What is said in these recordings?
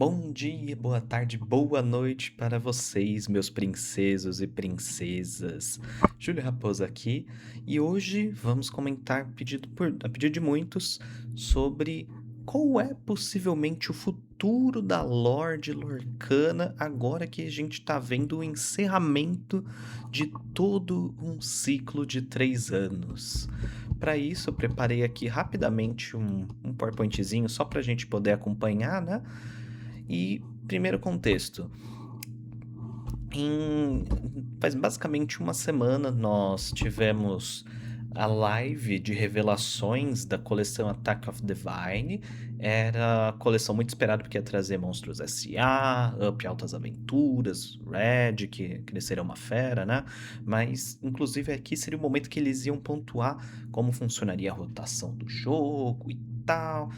Bom dia, boa tarde, boa noite para vocês, meus princesos e princesas. Júlio Raposo aqui e hoje vamos comentar, a pedido de muitos, sobre qual é possivelmente o futuro da Lorde Lorcana agora que a gente está vendo o encerramento de todo um ciclo de 3 anos. Para isso, eu preparei aqui rapidamente um PowerPointzinho só para a gente poder acompanhar, né? E primeiro contexto. Em, Faz basicamente uma semana nós tivemos a live de revelações da coleção Attack of Divine. Era a coleção muito esperada porque ia trazer Monstros S.A., Up Altas Aventuras, Red, que seria uma fera, né? Mas, inclusive, aqui seria o momento que eles iam pontuar como funcionaria a rotação do jogo e tal.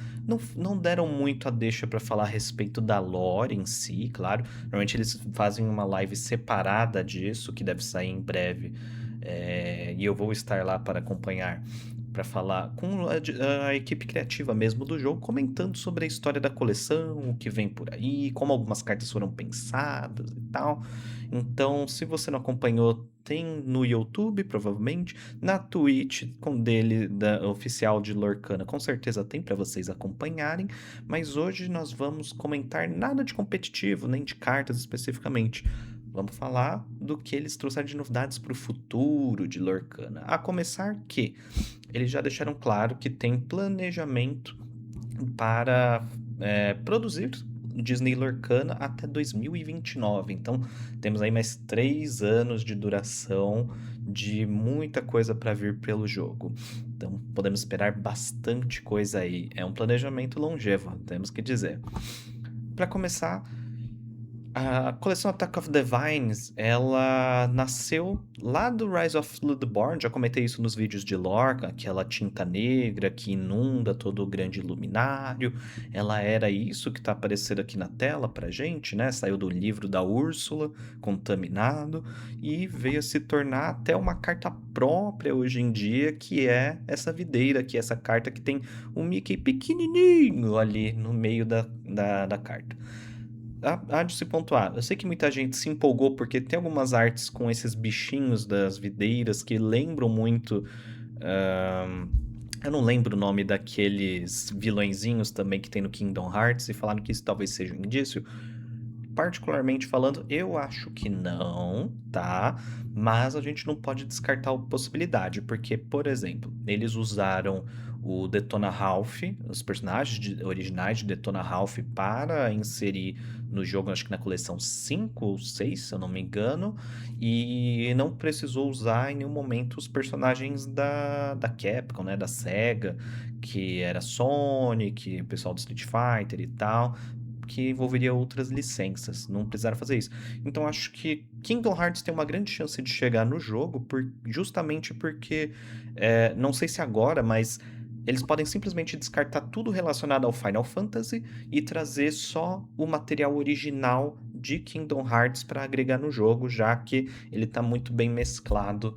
Não deram muito a deixa para falar a respeito da lore em si, claro. Normalmente eles fazem uma live separada disso, que deve sair em breve. E eu vou estar lá para acompanhar, para falar com a equipe criativa mesmo do jogo, comentando sobre a história da coleção, o que vem por aí, como algumas cartas foram pensadas e tal. Então, se você não acompanhou, tem no YouTube, provavelmente, na Twitch com dele da oficial de Lorcana, com certeza tem para vocês acompanharem, mas hoje nós vamos comentar nada de competitivo, nem de cartas especificamente. Vamos falar do que eles trouxeram de novidades para o futuro de Lorcana. A começar que eles já deixaram claro que tem planejamento para produzir Disney Lorcana até 2029. Então, temos aí mais 3 anos de duração de muita coisa para vir pelo jogo. Então, podemos esperar bastante coisa aí. É um planejamento longevo, temos que dizer. Para começar, a coleção Attack of the Vines, ela nasceu lá do Rise of Bloodborne, já comentei isso nos vídeos de lore, aquela tinta negra que inunda todo o grande luminário. Ela era isso que tá aparecendo aqui na tela pra gente, né? Saiu do livro da Úrsula, contaminado, e veio a se tornar até uma carta própria hoje em dia, que é essa videira, que é essa carta que tem um Mickey pequenininho ali no meio da carta. Há de se pontuar. Eu sei que muita gente se empolgou porque tem algumas artes com esses bichinhos das videiras que lembram muito. ahn, eu não lembro o nome daqueles vilõezinhos também que tem no Kingdom Hearts e falaram que isso talvez seja um indício. Particularmente falando, eu acho que não, tá? Mas a gente não pode descartar a possibilidade, porque, por exemplo, eles usaram o Detona Ralph, os personagens originais de Detona Ralph, para inserir no jogo, acho que na coleção 5 ou 6, se eu não me engano, e não precisou usar em nenhum momento os personagens da Capcom, né? Da Sega, que era Sonic, o pessoal do Street Fighter e tal, que envolveria outras licenças, não precisaram fazer isso. Então acho que Kingdom Hearts tem uma grande chance de chegar no jogo, justamente porque, não sei se agora, mas eles podem simplesmente descartar tudo relacionado ao Final Fantasy e trazer só o material original de Kingdom Hearts para agregar no jogo, já que ele está muito bem mesclado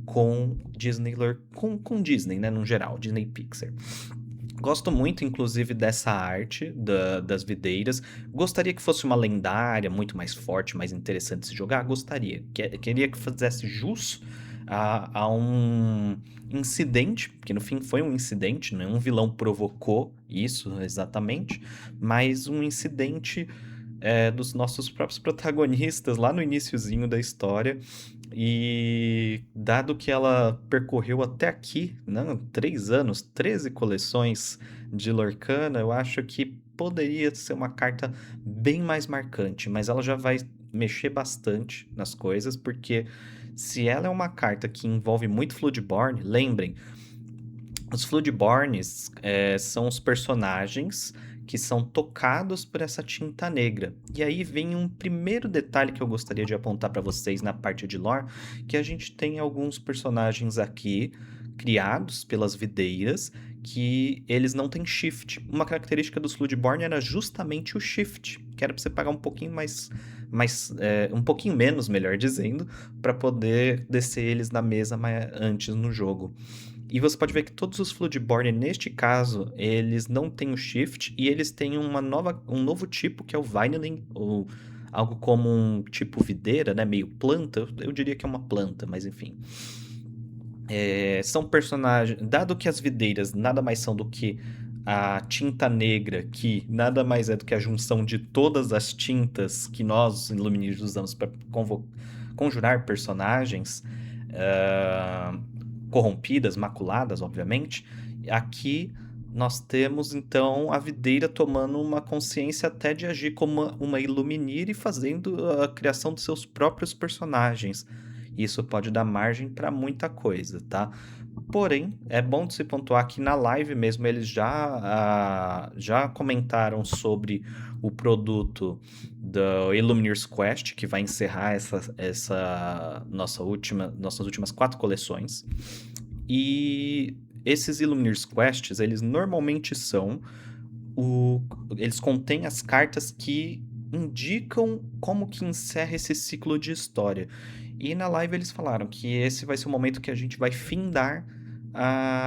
com Disney, com Disney, né, no geral, Disney Pixar. Gosto muito, inclusive, dessa arte das videiras. Gostaria que fosse uma lendária, muito mais forte, mais interessante de se jogar. Gostaria. Queria que fizesse jus a um incidente, porque no fim foi um incidente, né? Um vilão provocou isso exatamente, mas um incidente dos nossos próprios protagonistas lá no iniciozinho da história. E dado que ela percorreu até aqui, né, 3 anos, 13 coleções de Lorcana, eu acho que poderia ser uma carta bem mais marcante, mas ela já vai mexer bastante nas coisas, porque se ela é uma carta que envolve muito Floodborne, lembrem, os Floodborns são os personagens que são tocados por essa tinta negra. E aí vem um primeiro detalhe que eu gostaria de apontar para vocês na parte de lore, que a gente tem alguns personagens aqui criados pelas videiras que eles não têm shift. Uma característica dos Floodborn era justamente o shift, que era para você pagar um pouquinho um pouquinho menos, melhor dizendo, para poder descer eles na mesa antes no jogo. E você pode ver que todos os Floodborne, neste caso, eles não têm o Shift e eles têm um novo tipo, que é o Vineling, ou algo como um tipo videira, né? Meio planta. Eu diria que é uma planta, mas enfim. São personagens. Dado que as videiras nada mais são do que a tinta negra, que nada mais é do que a junção de todas as tintas que nós, Illuminati, usamos para conjurar personagens ah, corrompidas, maculadas, obviamente. Aqui nós temos então a videira tomando uma consciência até de agir como uma Illuminir e fazendo a criação dos seus próprios personagens. Isso pode dar margem para muita coisa, tá? Porém, é bom de se pontuar que na live mesmo eles já comentaram sobre o produto do Illumineers Quest, que vai encerrar nossas últimas 4 coleções. E esses Illumineers Quests, eles normalmente eles contêm as cartas que indicam como que encerra esse ciclo de história. E na live eles falaram que esse vai ser o momento que a gente vai findar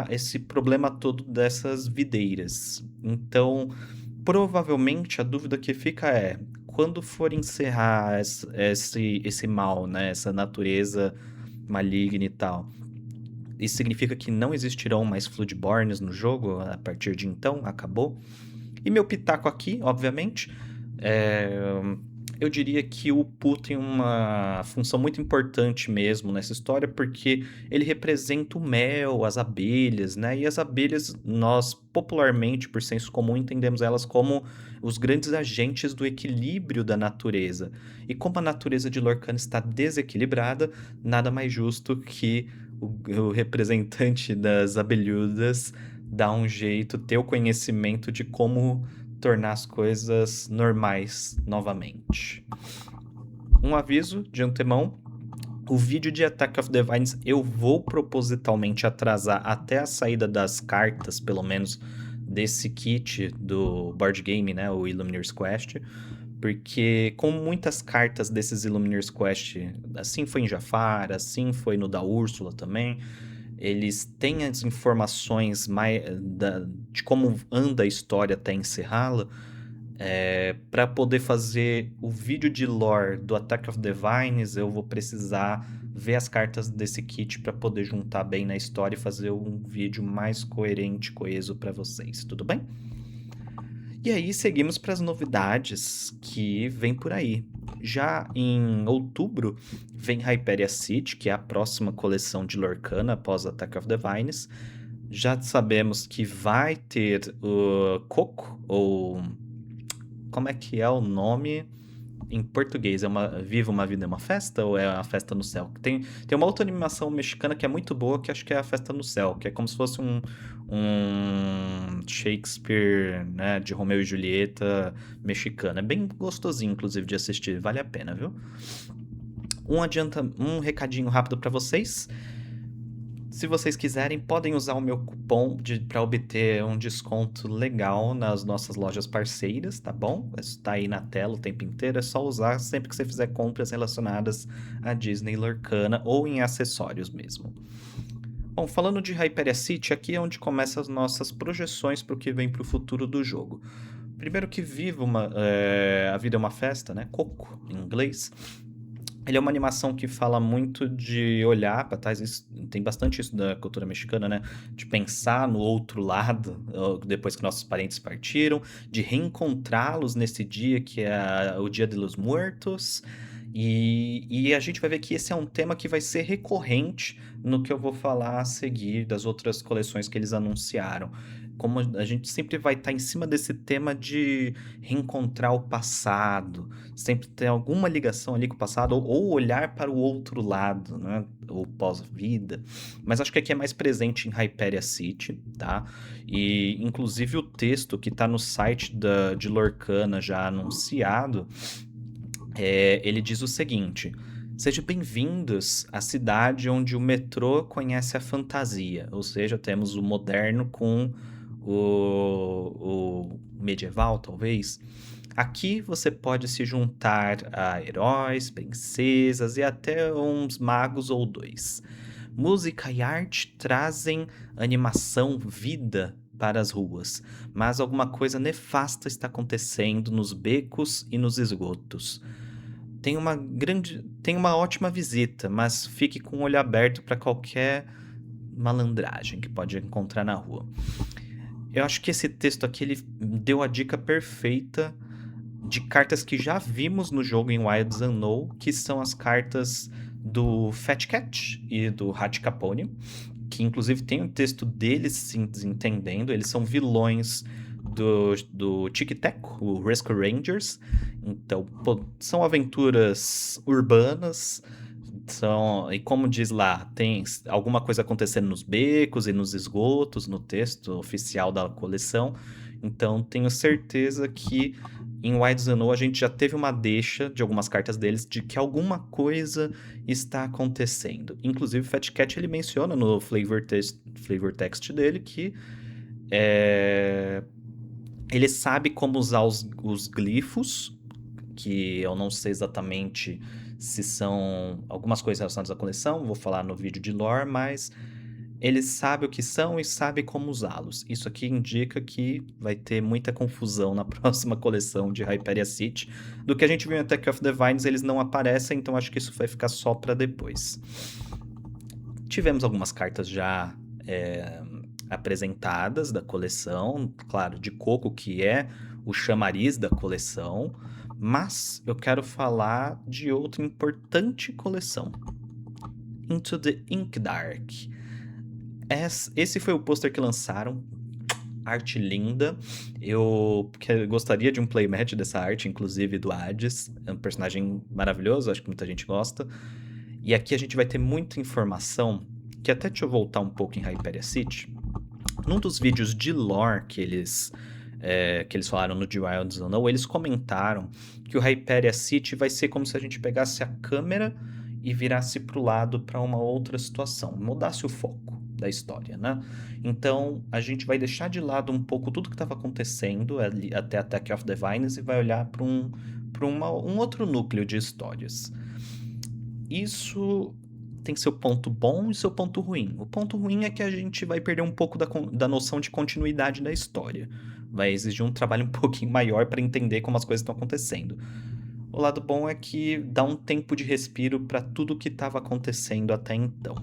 esse problema todo dessas videiras. Então, provavelmente a dúvida que fica é: quando for encerrar esse mal, né, essa natureza maligna e tal, isso significa que não existirão mais Floodborns no jogo a partir de então? Acabou? E meu pitaco aqui, obviamente, eu diria que o Pu tem uma função muito importante mesmo nessa história, porque ele representa o mel, as abelhas, né? E as abelhas, nós popularmente, por senso comum, entendemos elas como os grandes agentes do equilíbrio da natureza. E como a natureza de Lorcana está desequilibrada, nada mais justo que o representante das abelhudas dar um jeito, ter o conhecimento de como tornar as coisas normais novamente. Um aviso de antemão: o vídeo de Attack of the Vines eu vou propositalmente atrasar até a saída das cartas, pelo menos desse kit do board game, né, o Illumineers Quest, porque com muitas cartas desses Illumineers Quest, assim foi em Jafar, assim foi no da Úrsula também, eles têm as informações de como anda a história até encerrá-la. Para poder fazer o vídeo de lore do Attack of the Vines, eu vou precisar ver as cartas desse kit para poder juntar bem na história e fazer um vídeo mais coerente, coeso para vocês, tudo bem? E aí seguimos para as novidades que vem por aí. Já em outubro vem Hyperia City, que é a próxima coleção de Lorcana após Attack of the Vines. Já sabemos que vai ter o Coco, ou como é que é o nome em português? Viva uma Vida é uma Festa ou é a Festa no Céu? Tem uma outra animação mexicana que é muito boa, que acho que é a Festa no Céu, que é como se fosse um Shakespeare, né, de Romeu e Julieta mexicano. É bem gostosinho, inclusive, de assistir, vale a pena, viu? Um recadinho rápido para vocês. Se vocês quiserem, podem usar o meu cupom para obter um desconto legal nas nossas lojas parceiras, tá bom? Está aí na tela o tempo inteiro, é só usar sempre que você fizer compras relacionadas a Disney Lorcana ou em acessórios mesmo. Bom, falando de Hyperia City, aqui é onde começam as nossas projeções para o que vem para o futuro do jogo. Primeiro que A Vida é uma Festa, né? Coco, em inglês. Ele é uma animação que fala muito de olhar para trás, tem bastante isso da cultura mexicana, né? De pensar no outro lado, depois que nossos parentes partiram, de reencontrá-los nesse dia que é o Dia de los Muertos. E a gente vai ver que esse é um tema que vai ser recorrente no que eu vou falar a seguir das outras coleções que eles anunciaram. Como a gente sempre vai estar em cima desse tema de reencontrar o passado, sempre ter alguma ligação ali com o passado, ou olhar para o outro lado, né? O pós-vida. Mas acho que aqui é mais presente em Hyperia City, tá? E inclusive o texto que está no site de Lorcana já anunciado, ele diz o seguinte: sejam bem-vindos à cidade onde o metrô conhece a fantasia. Ou seja, temos o moderno com o medieval, talvez. Aqui você pode se juntar a heróis, princesas e até uns magos ou dois. Música e arte trazem animação, vida para as ruas, mas alguma coisa nefasta está acontecendo nos becos e nos esgotos. Tem uma ótima visita, mas fique com o olho aberto para qualquer malandragem que pode encontrar na rua. Eu acho que esse texto aqui ele deu a dica perfeita de cartas que já vimos no jogo em Wilds Unknown, que são as cartas do Fat Cat e do Hat Capone, que inclusive tem um texto deles se desentendendo. Eles são vilões do Tic Tac, o Rescue Rangers. Então, pô, são aventuras urbanas. E como diz lá, tem alguma coisa acontecendo nos becos e nos esgotos, no texto oficial da coleção. Então, tenho certeza que em Wilds Unknown a gente já teve uma deixa de algumas cartas deles de que alguma coisa está acontecendo. Inclusive, o Fat Cat ele menciona no flavor text dele que ele sabe como usar os glifos, que eu não sei exatamente se são algumas coisas relacionadas à coleção, vou falar no vídeo de lore, mas ele sabe o que são e sabe como usá-los. Isso aqui indica que vai ter muita confusão na próxima coleção de Hyperia City. Do que a gente viu em Attack of the Vines, eles não aparecem, então acho que isso vai ficar só para depois. Tivemos algumas cartas já apresentadas da coleção, claro, de Coco, que é o chamariz da coleção, mas eu quero falar de outra importante coleção, Into the Inkdark. Esse foi o pôster que lançaram, arte linda. Eu gostaria de um playmat dessa arte, inclusive do Hades, é um personagem maravilhoso, acho que muita gente gosta. E aqui a gente vai ter muita informação, que até deixa eu voltar um pouco em Hyperia City. Num dos vídeos de lore que eles falaram no The Wilds Unknown, eles comentaram que o Hyperia City vai ser como se a gente pegasse a câmera e virasse para o lado para uma outra situação, mudasse o foco da história, né? Então, a gente vai deixar de lado um pouco tudo que estava acontecendo ali, até Attack of the Vines, e vai olhar para um outro núcleo de histórias. Isso tem seu ponto bom e seu ponto ruim. O ponto ruim é que a gente vai perder um pouco da noção de continuidade da história. Vai exigir um trabalho um pouquinho maior para entender como as coisas estão acontecendo. O lado bom é que dá um tempo de respiro para tudo que estava acontecendo até então.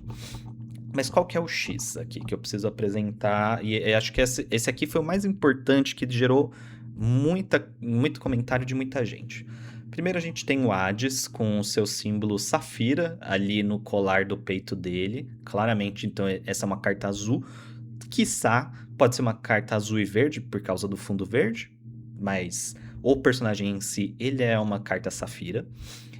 Mas qual que é o X aqui que eu preciso apresentar? E eu acho que esse aqui foi o mais importante, que gerou muito comentário de muita gente. Primeiro a gente tem o Hades com o seu símbolo Safira ali no colar do peito dele. Claramente, então, essa é uma carta azul. Quiçá pode ser uma carta azul e verde por causa do fundo verde, mas o personagem em si, ele é uma carta Safira.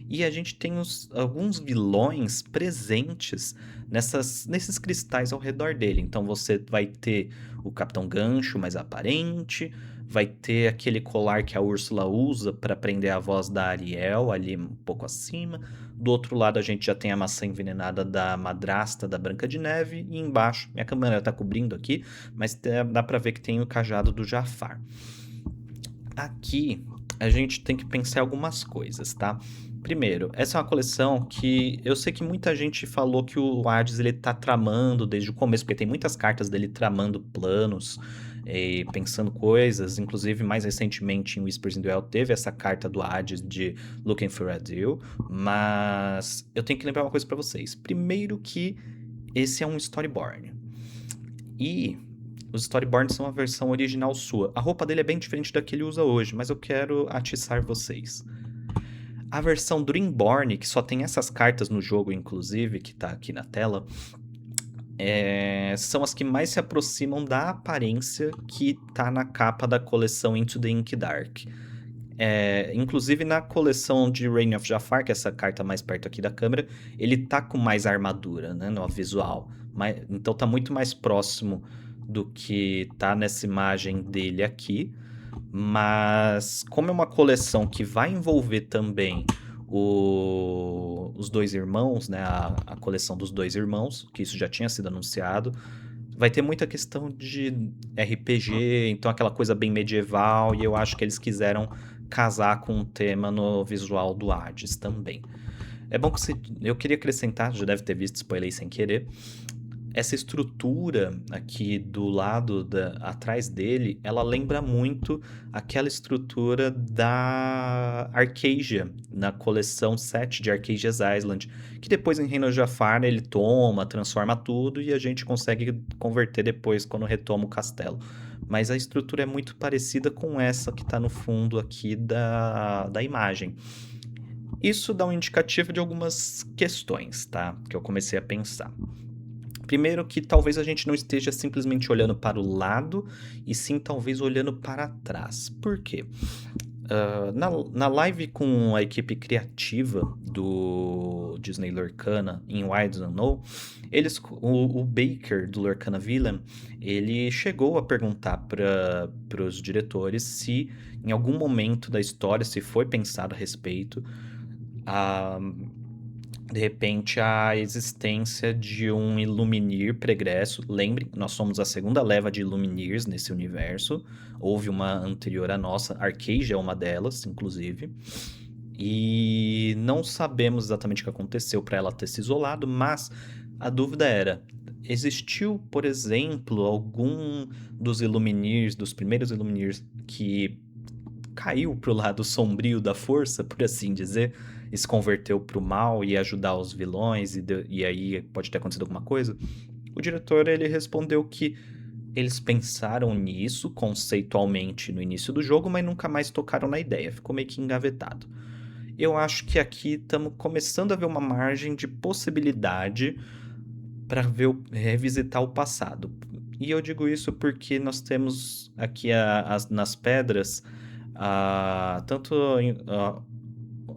E a gente tem alguns vilões presentes nesses cristais ao redor dele. Então você vai ter o Capitão Gancho mais aparente, vai ter aquele colar que a Úrsula usa para prender a voz da Ariel ali um pouco acima. Do outro lado a gente já tem a maçã envenenada da madrasta da Branca de Neve. E embaixo, minha câmera tá cobrindo aqui, mas dá para ver que tem o cajado do Jafar. Aqui a gente tem que pensar em algumas coisas, tá? Primeiro, essa é uma coleção que eu sei que muita gente falou que o Hades ele tá tramando desde o começo, porque tem muitas cartas dele tramando planos e pensando coisas. Inclusive, mais recentemente em Whispers in the Wild teve essa carta do Hades de Looking for a Deal. Mas eu tenho que lembrar uma coisa pra vocês. Primeiro que esse é um storyboard. E os storyboards são a versão original sua. A roupa dele é bem diferente da que ele usa hoje, mas eu quero atiçar vocês. A versão Dreamborn, que só tem essas cartas no jogo, inclusive, que tá aqui na tela, são as que mais se aproximam da aparência que tá na capa da coleção Into the Inkdark. Inclusive na coleção de Reign of Jafar, que é essa carta mais perto aqui da câmera, ele tá com mais armadura, né, no visual. Então tá muito mais próximo do que tá nessa imagem dele aqui. Mas como é uma coleção que vai envolver também os dois irmãos, né? A coleção dos dois irmãos, que isso já tinha sido anunciado, vai ter muita questão de RPG, então aquela coisa bem medieval, e eu acho que eles quiseram casar com o tema no visual do Hades também. É bom que eu queria acrescentar, já deve ter visto, spoiler sem querer. Essa estrutura aqui do lado atrás dele, ela lembra muito aquela estrutura da Arcadia, na coleção 7 de Arcadia's Island, que depois em Reino of Jafar ele toma, transforma tudo e a gente consegue converter depois quando retoma o castelo. Mas a estrutura é muito parecida com essa que está no fundo aqui da imagem. Isso dá um indicativo de algumas questões, tá? Que eu comecei a pensar. Primeiro que talvez a gente não esteja simplesmente olhando para o lado, e sim talvez olhando para trás. Por quê? Na live com a equipe criativa do Disney Lorcana em Wilds Unknown, o Baker do Lorcana Villain, ele chegou a perguntar para os diretores se em algum momento da história se foi pensado a respeito de repente a existência de um Illuminir pregresso. Lembre, nós somos a segunda leva de Illuminirs nesse universo. Houve uma anterior à nossa, Arcadia é uma delas, inclusive. E não sabemos exatamente o que aconteceu para ela ter se isolado, mas a dúvida era: existiu, por exemplo, algum dos Illuminirs, dos primeiros Illuminirs, que caiu pro lado sombrio da força, por assim dizer, e se converteu pro mal e ajudar os vilões, e aí pode ter acontecido alguma coisa? O diretor, ele respondeu que eles pensaram nisso conceitualmente no início do jogo, mas nunca mais tocaram na ideia, ficou meio que engavetado. Eu acho que aqui estamos começando a ver uma margem de possibilidade para revisitar o passado. E eu digo isso porque nós temos aqui nas pedras tanto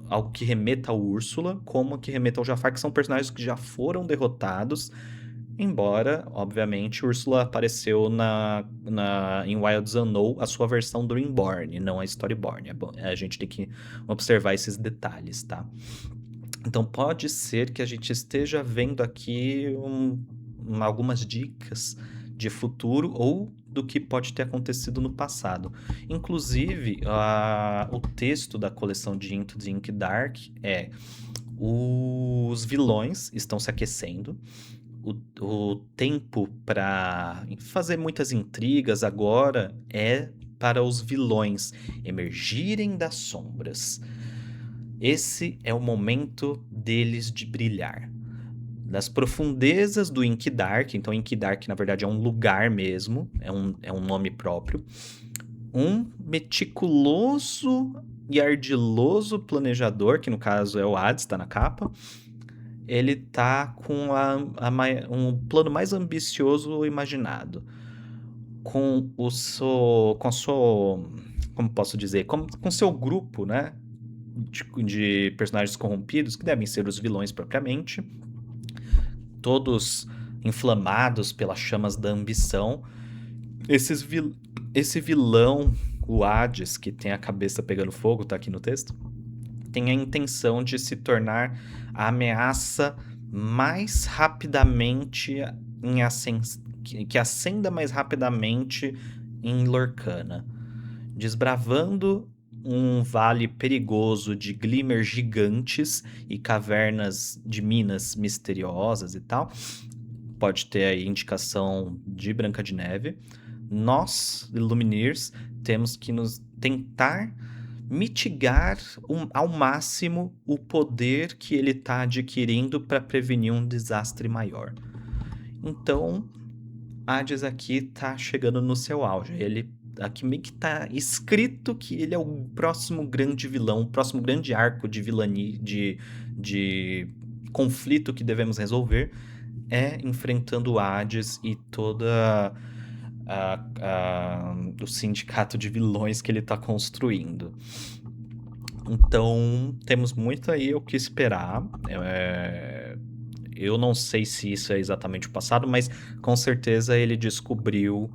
algo que remeta ao Úrsula, como que remeta ao Jafar, que são personagens que já foram derrotados, embora, obviamente, Úrsula apareceu em Wilds Unknown, a sua versão do Reborn, não a Storyborn. A gente tem que observar esses detalhes, tá? Então pode ser que a gente esteja vendo aqui algumas dicas de futuro ou do que pode ter acontecido no passado. Inclusive, o texto da coleção de Into the Ink Dark é: os vilões estão se aquecendo, o tempo para fazer muitas intrigas agora é para os vilões emergirem das sombras. Esse é o momento deles de brilhar. Das profundezas do Ink Dark, então Ink Dark na verdade é um lugar mesmo, é um nome próprio, um meticuloso e ardiloso planejador, que no caso é o Hades, tá na capa, ele tá com um plano mais ambicioso imaginado. Com a sua, como posso dizer, com seu grupo, né, de personagens corrompidos, que devem ser os vilões propriamente, todos inflamados pelas chamas da ambição. Esse vilão, o Hades, que tem a cabeça pegando fogo, tá aqui no texto, tem a intenção de se tornar a ameaça mais rapidamente que ascenda mais rapidamente em Lorcana, desbravando um vale perigoso de glimmers gigantes e cavernas de minas misteriosas e tal. Pode ter aí indicação de Branca de Neve. Nós, Illuminirs, temos que nos tentar mitigar ao máximo o poder que ele está adquirindo para prevenir um desastre maior. Então, Hades aqui tá chegando no seu auge. Ele aqui meio que tá escrito que ele é o próximo grande vilão, o próximo grande arco de vilania, de conflito que devemos resolver é enfrentando o Hades e toda o sindicato de vilões que ele tá construindo. Então, temos muito aí o que esperar. Eu não sei se isso é exatamente o passado, mas com certeza ele descobriu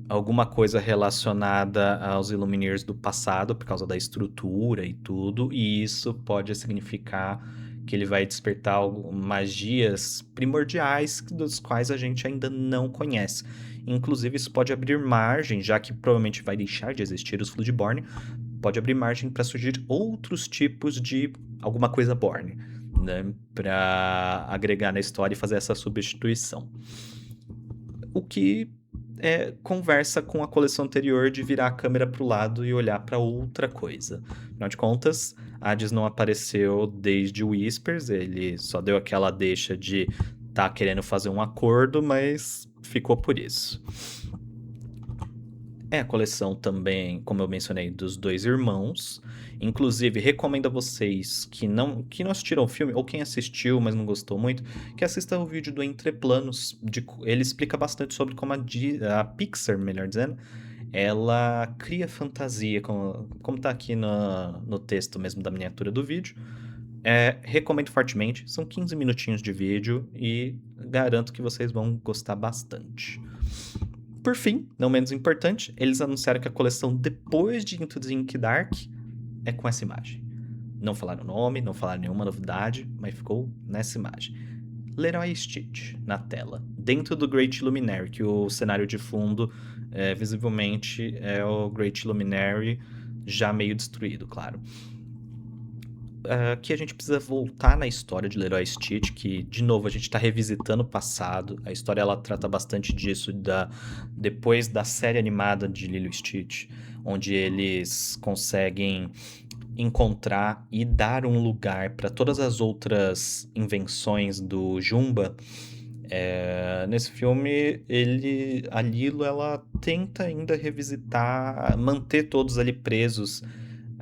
alguma coisa relacionada aos Illuminirs do passado, por causa da estrutura e tudo, e isso pode significar que ele vai despertar magias primordiais dos quais a gente ainda não conhece. Inclusive, isso pode abrir margem, já que provavelmente vai deixar de existir os Floodborn, pode abrir margem para surgir outros tipos de alguma coisa Born. né, para agregar na história e fazer essa substituição. O que conversa com a coleção anterior de virar a câmera para o lado e olhar para outra coisa. Afinal de contas, Hades não apareceu desde Whispers, ele só deu aquela deixa de tá querendo fazer um acordo, mas ficou por isso. É a coleção também, como eu mencionei, dos dois irmãos. Inclusive, recomendo a vocês que não assistiram o filme, ou quem assistiu, mas não gostou muito, que assista o vídeo do Entre Planos. Ele explica bastante sobre como a Pixar, melhor dizendo, ela cria fantasia, como tá aqui no texto mesmo da miniatura do vídeo. Recomendo fortemente, são 15 minutinhos de vídeo e garanto que vocês vão gostar bastante. Por fim, não menos importante, eles anunciaram que a coleção depois de Into the Ink Dark é com essa imagem. Não falaram o nome, não falaram nenhuma novidade, mas ficou nessa imagem. Leroy Stitch na tela, dentro do Great Luminary, que o cenário de fundo, visivelmente, é o Great Luminary já meio destruído, claro. Aqui a gente precisa voltar na história de Leroy Stitch, que, de novo, a gente está revisitando o passado. A história ela trata bastante disso depois da série animada de Lilo e Stitch, onde eles conseguem encontrar e dar um lugar para todas as outras invenções do Jumba. Nesse filme, a Lilo ela tenta ainda revisitar, manter todos ali presos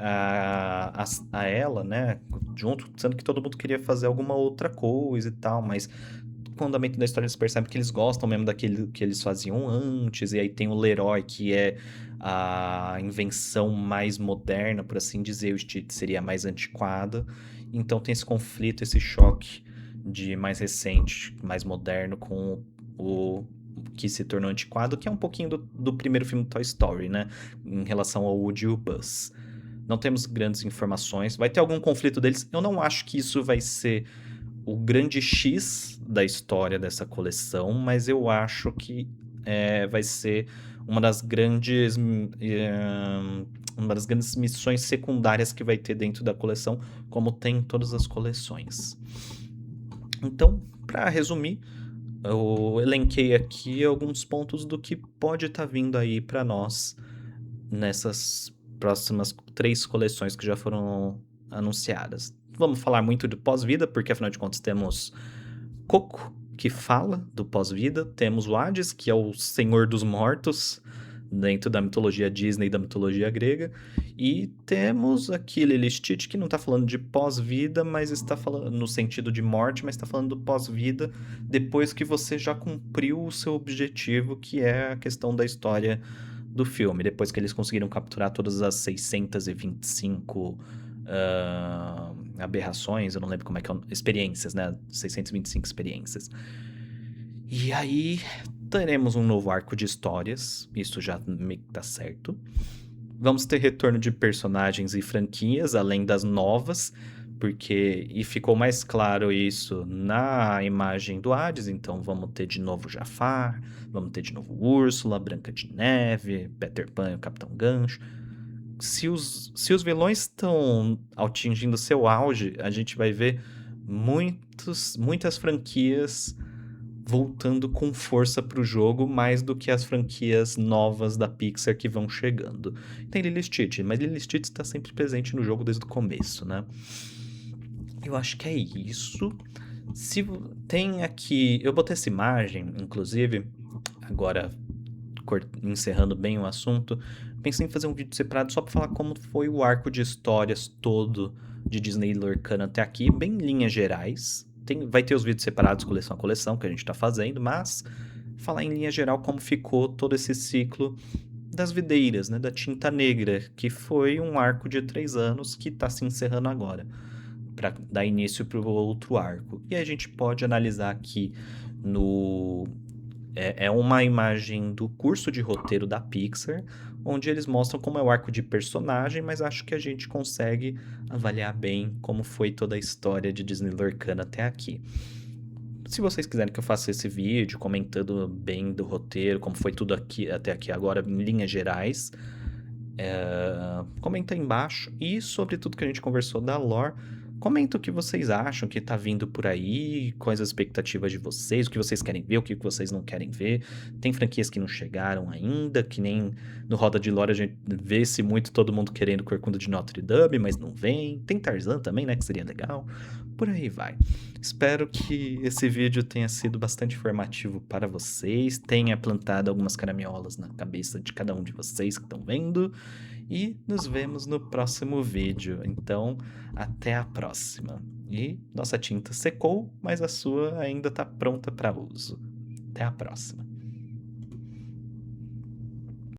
a ela, né? Junto, sendo que todo mundo queria fazer alguma outra coisa e tal, mas com o andamento da história eles percebem que eles gostam mesmo daquilo que eles faziam antes, e aí tem o Leroy, que é a invenção mais moderna, por assim dizer, o Stitch seria a mais antiquada, então tem esse conflito, esse choque de mais recente, mais moderno com o que se tornou antiquado, que é um pouquinho do primeiro filme do Toy Story, né? Em relação ao Woody e o Buzz. Não temos grandes informações. Vai ter algum conflito deles. Eu não acho que isso vai ser o grande X da história dessa coleção, mas eu acho que vai ser uma das grandes missões secundárias que vai ter dentro da coleção, como tem em todas as coleções. Então, para resumir, eu elenquei aqui alguns pontos do que pode estar vindo aí para nós nessas próximas 3 coleções que já foram anunciadas. Vamos falar muito do pós-vida, porque afinal de contas temos Coco, que fala do pós-vida, temos o Hades, que é o senhor dos mortos, dentro da mitologia Disney e da mitologia grega, e temos aqui Lilo Stitch, que não está falando de pós-vida, mas está falando no sentido de morte, mas está falando do pós-vida depois que você já cumpriu o seu objetivo, que é a questão da história do filme, depois que eles conseguiram capturar todas as 625 aberrações, eu não lembro como é que é, experiências, né? 625 experiências. E aí teremos um novo arco de histórias, isso já meio que tá certo. Vamos ter retorno de personagens e franquias, além das novas, e ficou mais claro isso na imagem do Hades, então vamos ter de novo Jafar, vamos ter de novo Úrsula, Branca de Neve, Peter Pan e o Capitão Gancho. Se os vilões estão atingindo seu auge, a gente vai ver muitas franquias voltando com força pro jogo, mais do que as franquias novas da Pixar que vão chegando. Tem Lilo e Stitch, mas Lilo e Stitch está sempre presente no jogo desde o começo, né? Eu acho que é isso. Se tem aqui, eu botei essa imagem, inclusive, agora encerrando bem o assunto, pensei em fazer um vídeo separado só para falar como foi o arco de histórias todo de Disney Lorcana até aqui, bem em linhas gerais. Vai ter os vídeos separados coleção a coleção que a gente tá fazendo, mas falar em linha geral como ficou todo esse ciclo das videiras, né, da tinta negra, que foi um arco de 3 anos que tá se encerrando agora, para dar início para o outro arco. E a gente pode analisar aqui é uma imagem do curso de roteiro da Pixar, onde eles mostram como é o arco de personagem, mas acho que a gente consegue avaliar bem como foi toda a história de Disney Lorcana até aqui. Se vocês quiserem que eu faça esse vídeo comentando bem do roteiro, como foi tudo aqui até aqui agora, em linhas gerais, comenta aí embaixo. E sobre tudo que a gente conversou da lore, Comenta o que vocês acham que tá vindo por aí, quais as expectativas de vocês, o que vocês querem ver, o que vocês não querem ver. Tem franquias que não chegaram ainda, que nem no Roda de Lore a gente vê-se muito todo mundo querendo Corcunda de Notre Dame, mas não vem. Tem Tarzan também, né, que seria legal. Por aí vai. Espero que esse vídeo tenha sido bastante informativo para vocês, tenha plantado algumas caraminholas na cabeça de cada um de vocês que estão vendo. E nos vemos no próximo vídeo. Então, até a próxima. E nossa tinta secou, mas a sua ainda está pronta para uso. Até a próxima.